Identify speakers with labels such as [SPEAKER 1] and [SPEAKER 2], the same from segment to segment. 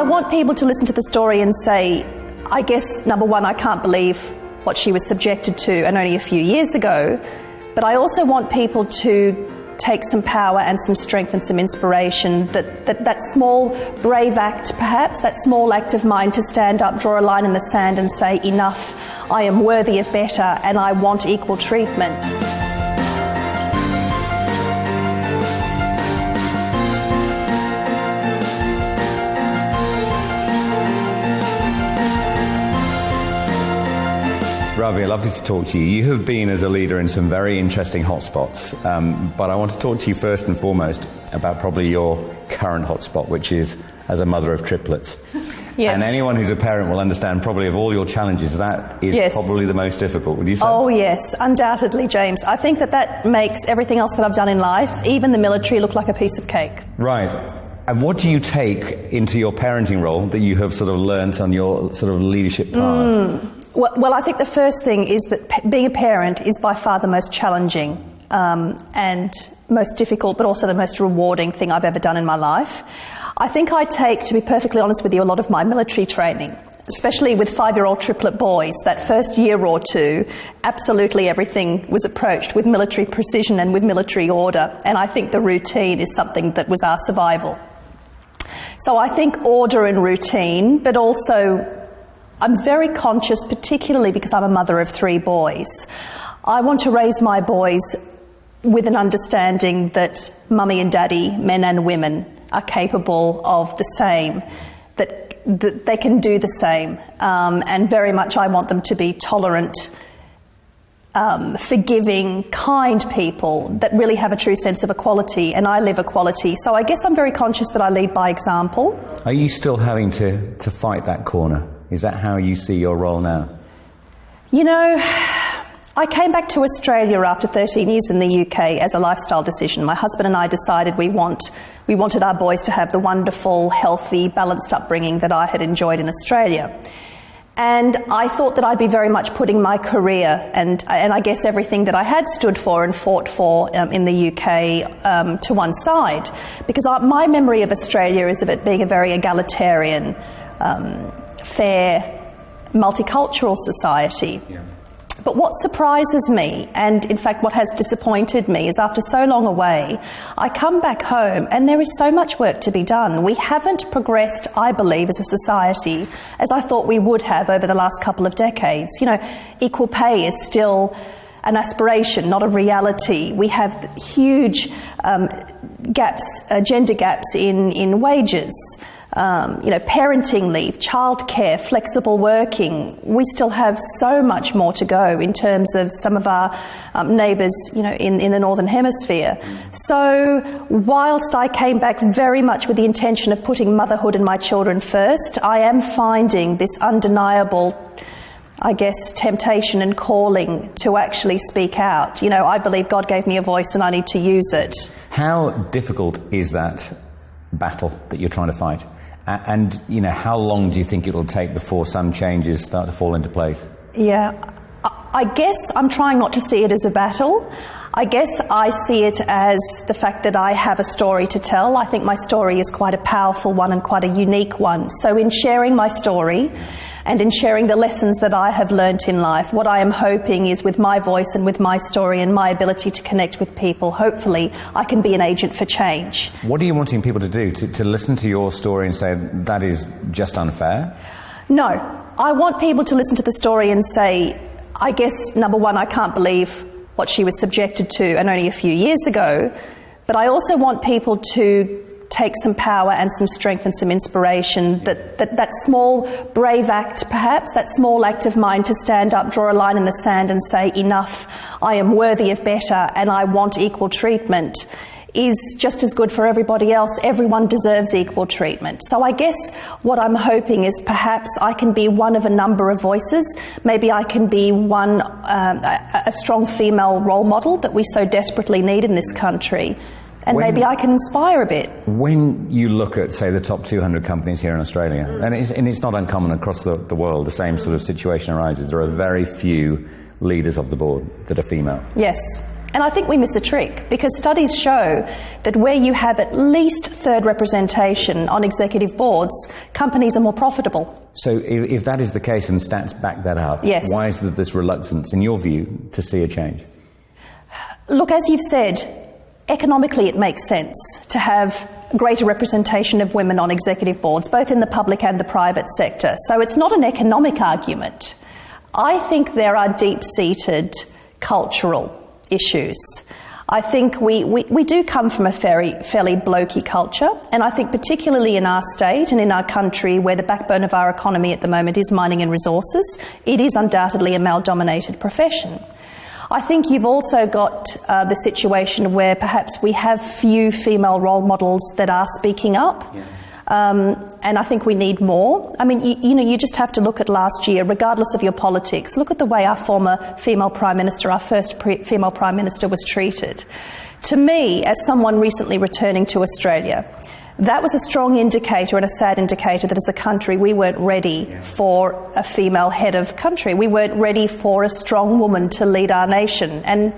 [SPEAKER 1] I want people to listen to the story and say, I guess, number one, I can't believe what she was subjected to and only a few years ago, but I also want people to take some power and some strength and some inspiration, that small brave act, perhaps, that small act of mine to stand up, draw a line in the sand and say, enough, I am worthy of better and I want equal treatment.
[SPEAKER 2] Rabia, lovely to talk to you. You have been as a leader in some very interesting hotspots, but I want to talk to you first and foremost about probably your current hotspot, which is as a mother of triplets.
[SPEAKER 1] Yes.
[SPEAKER 2] And anyone who's a parent will understand probably of all your challenges, that is
[SPEAKER 1] yes.
[SPEAKER 2] probably the most difficult, would you say?
[SPEAKER 1] Oh yes, undoubtedly, James. I think that makes everything else that I've done in life, even the military, look like a piece of cake.
[SPEAKER 2] Right. And what do you take into your parenting role that you have sort of learnt on your sort of leadership path?
[SPEAKER 1] Well, I think the first thing is that being a parent is by far the most challenging and most difficult, but also the most rewarding thing I've ever done in my life. I think I take, to be perfectly honest with you, a lot of my military training, especially with 5-year-old triplet boys. That first year or two, absolutely everything was approached with military precision and with military order. And I think the routine is something that was our survival. So I think order and routine, but also I'm very conscious, particularly because I'm a mother of 3 boys. I want to raise my boys with an understanding that mummy and daddy, men and women, are capable of the same, that they can do the same. And very much I want them to be tolerant, forgiving, kind people that really have a true sense of equality, and I live equality. So I guess I'm very conscious that I lead by example.
[SPEAKER 2] Are you still having to fight that corner? Is that how you see your role now?
[SPEAKER 1] You know, I came back to Australia after 13 years in the UK as a lifestyle decision. My husband and I decided we wanted our boys to have the wonderful, healthy, balanced upbringing that I had enjoyed in Australia. And I thought that I'd be very much putting my career and I guess everything that I had stood for and fought for in the UK to one side, because my memory of Australia is of it being a very egalitarian, fair, multicultural society. Yeah. But what surprises me, and in fact what has disappointed me, is after so long away, I come back home and there is so much work to be done. We haven't progressed, I believe, as a society as I thought we would have over the last couple of decades. You know, equal pay is still an aspiration, not a reality. We have huge gaps, gender gaps in wages. You know, parenting leave, childcare, flexible working. We still have so much more to go in terms of some of our neighbours, you know, in the Northern Hemisphere. So whilst I came back very much with the intention of putting motherhood and my children first, I am finding this undeniable, I guess, temptation and calling to actually speak out. You know, I believe God gave me a voice and I need to use it.
[SPEAKER 2] How difficult is that battle that you're trying to fight? And, you know, how long do you think it'll take before some changes start to fall into place?
[SPEAKER 1] Yeah, I guess I'm trying not to see it as a battle. I guess I see it as the fact that I have a story to tell. I think my story is quite a powerful one and quite a unique one. So in sharing my story and in sharing the lessons that I have learnt in life, what I am hoping is with my voice and with my story and my ability to connect with people, hopefully I can be an agent for change.
[SPEAKER 2] What are you wanting people to do? To listen to your story and say, that is just unfair?
[SPEAKER 1] No, I want people to listen to the story and say, I guess, number one, I can't believe what she was subjected to and only a few years ago, but I also want people to take some power and some strength and some inspiration, that small brave act, perhaps, that small act of mine to stand up, draw a line in the sand and say, enough, I am worthy of better and I want equal treatment, is just as good for everybody else. Everyone deserves equal treatment. So I guess what I'm hoping is perhaps I can be one of a number of voices. Maybe I can be a strong female role model that we so desperately need in this country. And maybe I can inspire a bit. When
[SPEAKER 2] you look at, say, the top 200 companies here in Australia, and it's not uncommon across the world, the same sort of situation arises. There are very few leaders of the board that are female.
[SPEAKER 1] Yes. And I think we miss a trick, because studies show that where you have at least third representation on executive boards, companies are more profitable.
[SPEAKER 2] So if that is the case and stats back that up,
[SPEAKER 1] yes.
[SPEAKER 2] Why is there this reluctance, in your view, to see a change?
[SPEAKER 1] Look, as you've said, economically it makes sense to have greater representation of women on executive boards, both in the public and the private sector. So it's not an economic argument. I think there are deep-seated cultural issues. I think we do come from a fairly blokey culture, and I think particularly in our state and in our country, where the backbone of our economy at the moment is mining and resources, it is undoubtedly a male-dominated profession. I think you've also got the situation where perhaps we have few female role models that are speaking up. Yeah. And I think we need more. I mean, you just have to look at last year, regardless of your politics. Look at the way our former female Prime Minister, our first female Prime Minister, was treated. To me, as someone recently returning to Australia, that was a strong indicator and a sad indicator that as a country we weren't ready for a female head of country. We weren't ready for a strong woman to lead our nation. And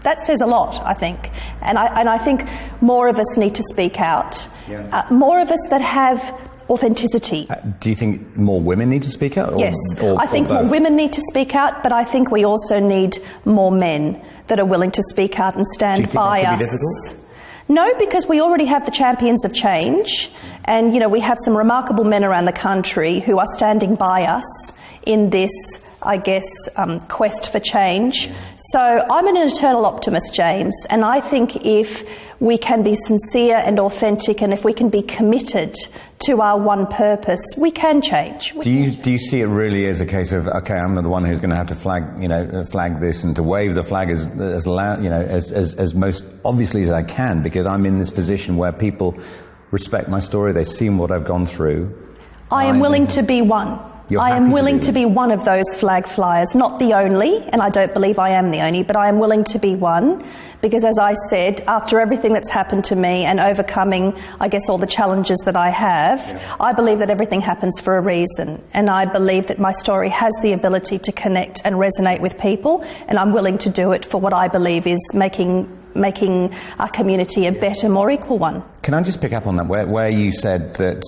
[SPEAKER 1] that says a lot, I think. And I think more of us need to speak out. Yeah. More of us that have authenticity.
[SPEAKER 2] Do you think more women need to speak out?
[SPEAKER 1] Yes, I think more women need to speak out, but I think we also need more men that are willing to speak out and stand by us.
[SPEAKER 2] Do you think that could be difficult?
[SPEAKER 1] No, because we already have the champions of change, and we have some remarkable men around the country who are standing by us in this, I guess, quest for change. So I'm an eternal optimist, James, and I think if we can be sincere and authentic, and if we can be committed to our one purpose, we can change.
[SPEAKER 2] Do you see it really as a case of, okay, I'm the one who's going to have to flag this and to wave the flag as loud, as most obviously as I can, because I'm in this position where people respect my story, they've seen what I've gone through.
[SPEAKER 1] I am willing to be one. I am willing to be one of those flag flyers, not the only, and I don't believe I am the only, but I am willing to be one, because as I said, after everything that's happened to me and overcoming, I guess, all the challenges that I have, I believe that everything happens for a reason, and I believe that my story has the ability to connect and resonate with people, and I'm willing to do it for what I believe is making our community a better, more equal one.
[SPEAKER 2] Can I just pick up on that, where you said that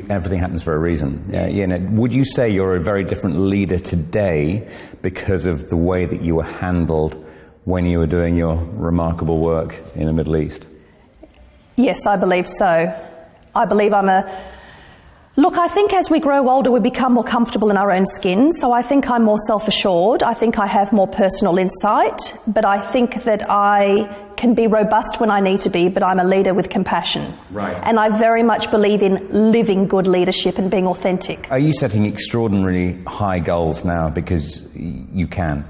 [SPEAKER 2] everything happens for a reason? Would you say you're a very different leader today because of the way that you were handled when you were doing your remarkable work in the Middle East?
[SPEAKER 1] Yes, I believe so. I believe Look, I think as we grow older, we become more comfortable in our own skin. So I think I'm more self-assured. I think I have more personal insight. But I think that I can be robust when I need to be, but I'm a leader with compassion.
[SPEAKER 2] Right.
[SPEAKER 1] And I very much believe in living good leadership and being authentic.
[SPEAKER 2] Are you setting extraordinarily high goals now because you can?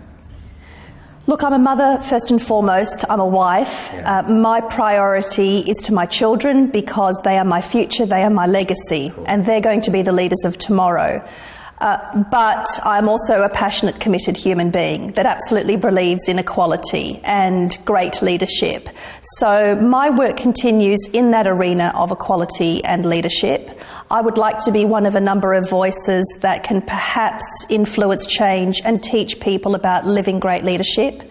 [SPEAKER 1] Look, I'm a mother first and foremost. I'm a wife. My priority is to my children because they are my future, they are my legacy, and they're going to be the leaders of tomorrow. But I'm also a passionate, committed human being that absolutely believes in equality and great leadership. So my work continues in that arena of equality and leadership. I would like to be one of a number of voices that can perhaps influence change and teach people about living great leadership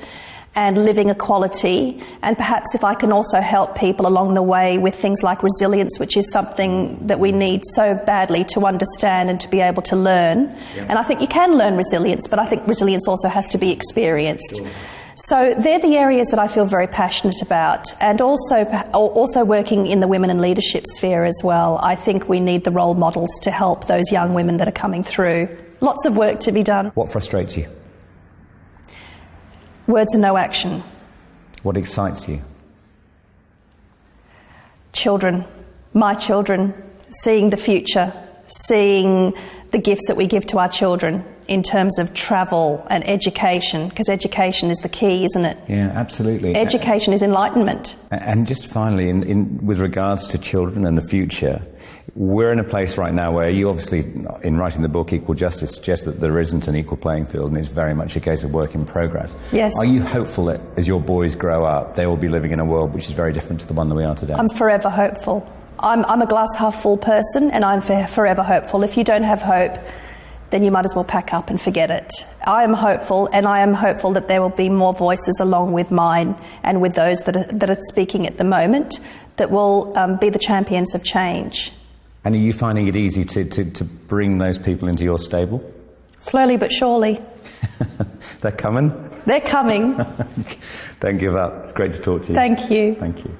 [SPEAKER 1] and living equality, and perhaps if I can also help people along the way with things like resilience, which is something that we need so badly to understand and to be able to learn. Yeah. And I think you can learn resilience, but I think resilience also has to be experienced. Sure. So they're the areas that I feel very passionate about, and also working in the women in leadership sphere as well. I think we need the role models to help those young women that are coming through. Lots of work to be done.
[SPEAKER 2] What frustrates you?
[SPEAKER 1] Words and no action.
[SPEAKER 2] What excites you?
[SPEAKER 1] Children, my children, seeing the future, seeing the gifts that we give to our children in terms of travel and education, because education is the key, isn't it?
[SPEAKER 2] Yeah, absolutely.
[SPEAKER 1] Education is enlightenment.
[SPEAKER 2] And just finally, with regards to children and the future, we're in a place right now where you obviously, in writing the book Equal Justice, suggest that there isn't an equal playing field and it's very much a case of work in progress.
[SPEAKER 1] Yes.
[SPEAKER 2] Are you hopeful that as your boys grow up, they will be living in a world which is very different to the one that we are today?
[SPEAKER 1] I'm forever hopeful. I'm a glass half full person, and I'm forever hopeful. If you don't have hope, then you might as well pack up and forget it. I am hopeful, and I am hopeful that there will be more voices along with mine and with those that are speaking at the moment that will be the champions of change.
[SPEAKER 2] And are you finding it easy to bring those people into your stable?
[SPEAKER 1] Slowly but surely.
[SPEAKER 2] They're coming?
[SPEAKER 1] They're coming.
[SPEAKER 2] Thank you for that. It's great to talk to you.
[SPEAKER 1] Thank you.
[SPEAKER 2] Thank you.